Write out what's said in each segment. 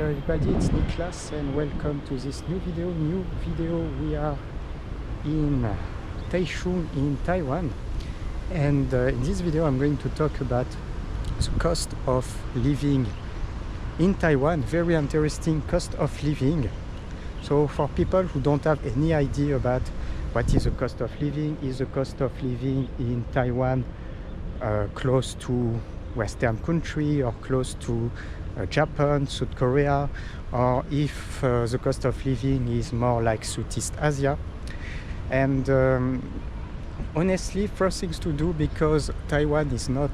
Hello everybody, it's Niklas and welcome to this new video. We are in Taichung in Taiwan, and in this video I'm going to talk about the cost of living in Taiwan. Very interesting cost of living. So for people who don't have any idea about what is the cost of living, is the cost of living in Taiwan close to Western country or close to Japan, South Korea, or if the cost of living is more like Southeast Asia. And honestly, first things to do, because Taiwan is not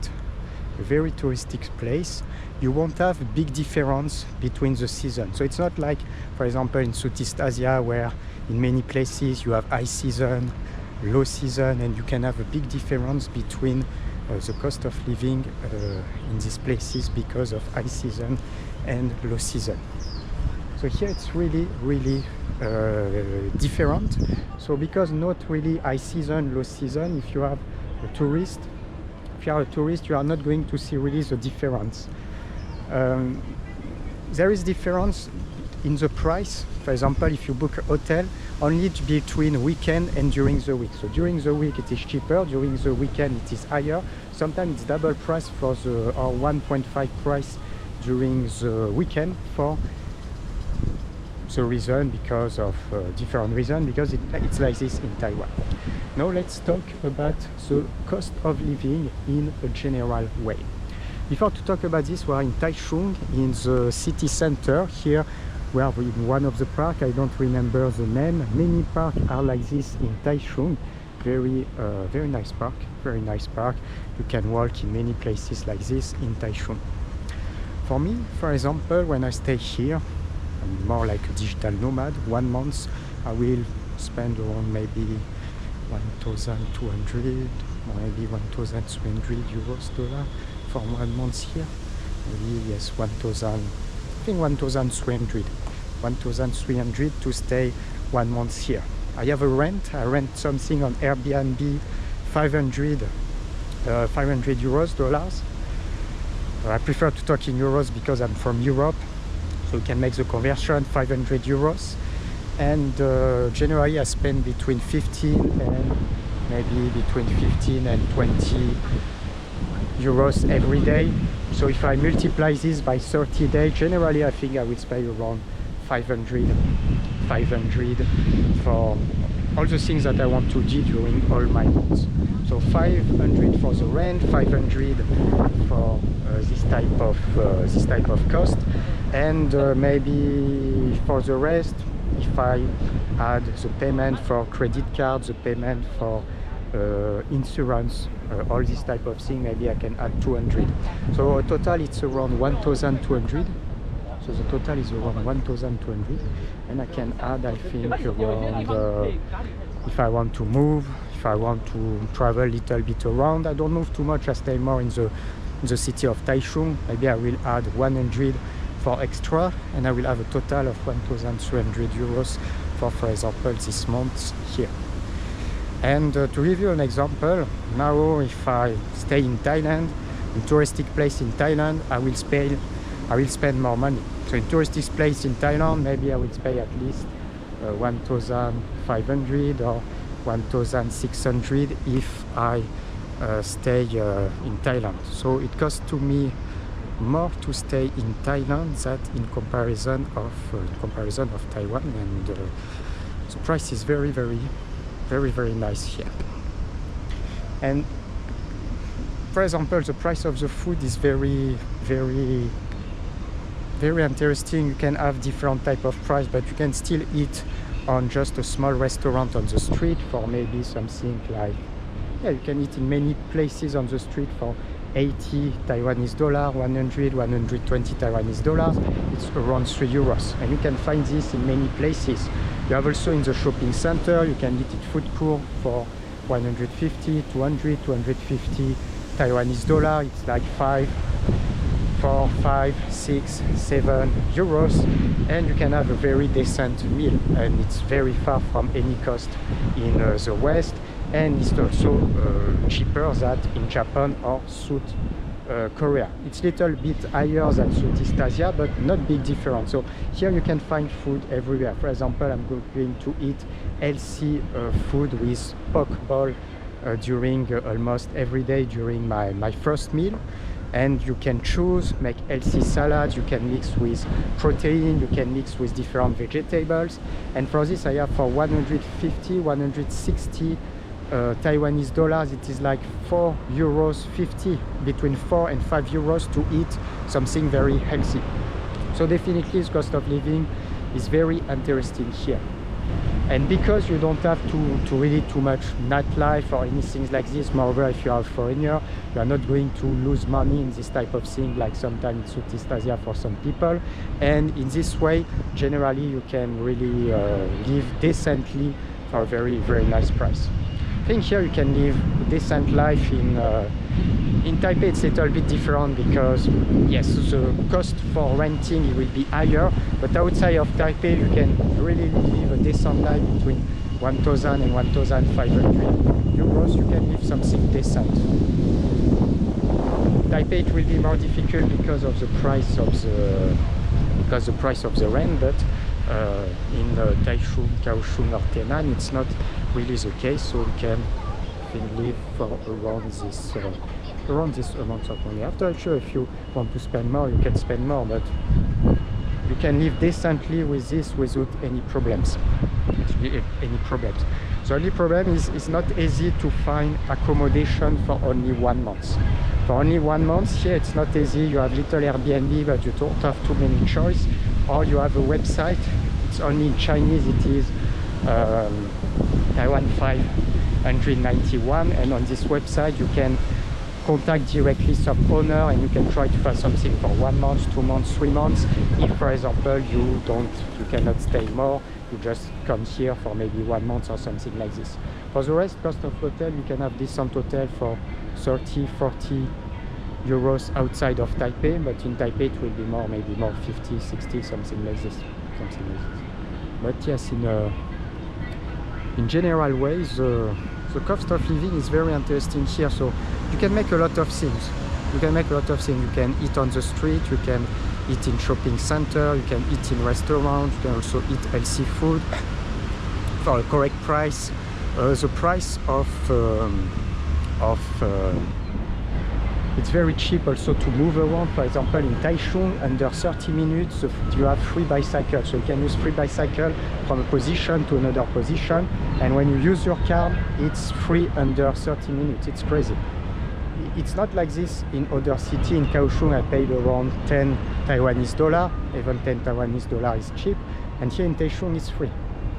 a very touristic place, you won't have a big difference between the seasons. So it's not like, for example, in Southeast Asia, where in many places you have high season, low season, and you can have a big difference between the cost of living in these places because of high season and low season. So here it's really different. So because not really high season, low season, if you are a tourist, you are not going to see really the difference. There is difference in the price. For example, if you book a hotel, only between weekend and during the week. So during the week it is cheaper, during the weekend it is higher. Sometimes it's double price for the, or 1.5 price during the weekend, for the reason, because of different reason, because it's like this in Taiwan. Now let's talk about the cost of living in a general way. Before to talk about this, we are in Taichung, in the city center. Here we are in one of the parks. I don't remember the name. Many parks are like this in Taichung. Very nice park, very nice park. You can walk in many places like this in Taichung. For me, for example, when I stay here, I'm more like a digital nomad. 1 month I will spend around maybe 1,200, maybe 1,300 $, for 1 month here. Maybe yes, 1,000, I think 1,300 to stay 1 month here. I have a rent. I rent something on Airbnb, 500 $. I prefer to talk in euros because I'm from Europe, so you can make the conversion, 500 euros. And generally I spend between 15 and maybe between 15 and 20 euros every day. So if I multiply this by 30 days, generally I think I will spend around 500 for all the things that I want to do during all my months. So 500 for the rent, 500 for this type of cost, and maybe for the rest, if I add the payment for credit cards, the payment for insurance, all this type of thing, maybe I can add 200. So total it's around 1,200. So the total is around 1,200, and I can add, I think, around if I want to move, if I want to travel a little bit around. I don't move too much, I stay more in the city of Taichung. Maybe I will add 100 for extra, and I will have a total of 1,300 euros for example, this month here. And to give you an example, now if I stay in Thailand, in touristic place in Thailand, I will spend more money. So in touristic place in Thailand, maybe I will pay at least 1,500 or 1,600 if I stay in Thailand. So it costs to me more to stay in Thailand than in comparison of Taiwan, and the price is very nice here. And for example, the price of the food is very interesting. You can have different type of price, but you can still eat on just a small restaurant on the street for maybe something like, yeah, you can eat in many places on the street for 80 Taiwanese dollar, 120 Taiwanese dollars. It's around 3 euros, and you can find this in many places. You have also in the shopping center, you can eat at food court for 150, 200, 250 Taiwanese dollar. It's like 4, 5, 6, 7 euros, and you can have a very decent meal, and it's very far from any cost in the West, and it's also cheaper than in Japan or South Korea. It's a little bit higher than Southeast Asia, but not big difference. So here you can find food everywhere. For example, I'm going to eat healthy food with pork ball during almost every day during my first meal. And you can choose, make healthy salads, you can mix with protein, you can mix with different vegetables. And for this I have for 150, 160 Taiwanese dollars, it is like €4.50, between 4 and 5 euros to eat something very healthy. So definitely the cost of living is very interesting here. And because you don't have to really too much nightlife or anything like this, moreover if you are a foreigner, you are not going to lose money in this type of thing like sometimes in Southeast Asia for some people. And in this way, generally you can really live decently for a very, very nice price. I think here you can live a decent life in Taipei. It's a little bit different because yes, the cost for renting it will be higher, but outside of Taipei you can really live a decent life between 1,000 and 1,500 euros. You can live something decent. Taipei it will be more difficult because of the price of the rent, but in Taichung, Kaohsiung or Tainan it's not really the case, so you can live for around this amount of money. After sure, if you want to spend more you can spend more, but you can live decently with this without any problems. The only problem is it's not easy to find accommodation for only 1 month. For only 1 month here it's not easy. You have little Airbnb, but you don't have too many choice, or you have a website, it's only in Chinese, it is Taiwan 591, and on this website you can contact directly some owner and you can try to find something for 1 month, 2 months, 3 months. If for example you cannot stay more, you just come here for maybe 1 month or something like this. For the rest, cost of hotel, you can have decent hotel for 30, 40 euros outside of Taipei, but in Taipei it will be more, maybe more 50, 60, something like this. But yes, in general ways, the cost of living is very interesting here. So you can make a lot of things. You can eat on the street, you can eat in shopping center, you can eat in restaurants, you can also eat healthy food for a correct price. The price of it's very cheap also to move around. For example, in Taichung, under 30 minutes you have free bicycle, so you can use free bicycle from a position to another position, and when you use your card it's free under 30 minutes. It's crazy. It's not like this in other cities. In Kaohsiung I paid around 10 Taiwanese dollar, even 10 Taiwanese dollar is cheap, and here in Taichung it's free.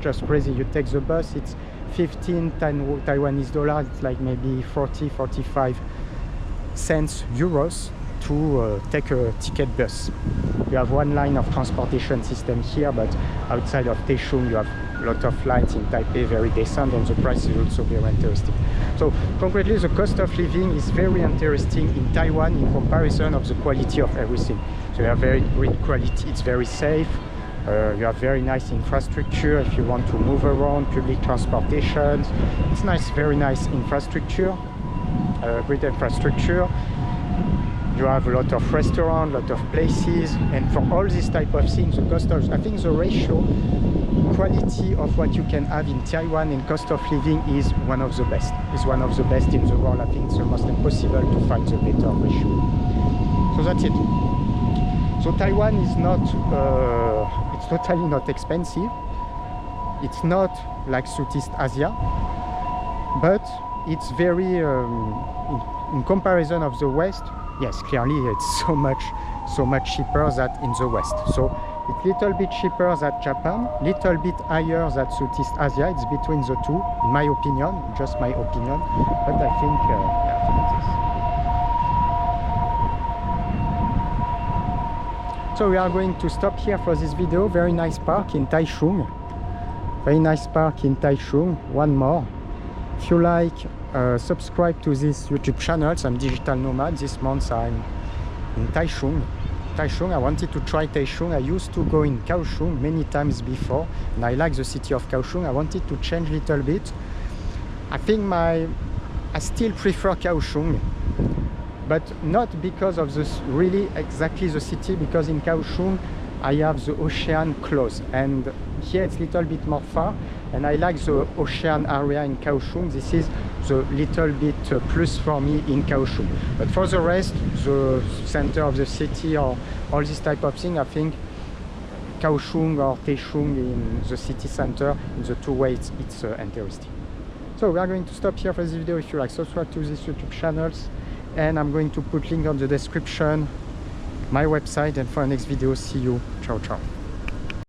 Just crazy. You take the bus, it's 15 Taiwanese dollars, it's like maybe 40-45 cents euros to take a ticket bus. You have one line of transportation system here, but outside of Taichung you have a lot of lines. In Taipei very decent, and the price is also very interesting. So concretely the cost of living is very interesting in Taiwan in comparison of the quality of everything. So you have very great quality, it's very safe, you have very nice infrastructure if you want to move around, public transportation, it's nice, very nice infrastructure. Great infrastructure. You have a lot of restaurants, a lot of places, and for all this type of things, the cost of, I think the ratio quality of what you can have in Taiwan and cost of living is one of the best. It's one of the best in the world. I think it's almost impossible to find a better ratio. So that's it. So Taiwan is not, it's totally not expensive. It's not like Southeast Asia, but it's very, in comparison of the West, yes, clearly it's so much cheaper than in the West. So it's little bit cheaper than Japan, little bit higher than Southeast Asia. It's between the two, in my opinion, just my opinion. But I think, So we are going to stop here for this video. Very nice park in Taichung. Very nice park in Taichung. One more. If you like, subscribe to this YouTube channel. I'm Digital Nomad. This month I'm in Taichung. I wanted to try Taichung. I used to go in Kaohsiung many times before, and I like the city of Kaohsiung. I wanted to change a little bit. I think I still prefer Kaohsiung, but not because of this really exactly the city, because in Kaohsiung I have the ocean close, and here it's a little bit more far, and I like the ocean area in Kaohsiung. This is the little bit plus for me in Kaohsiung. But for the rest, the center of the city or all this type of thing, I think Kaohsiung or Taichung in the city center, in the two ways, it's interesting. So we are going to stop here for this video. If you like, subscribe to these YouTube channels, and I'm going to put link on the description, my website, and for the next video, see you. Ciao, ciao.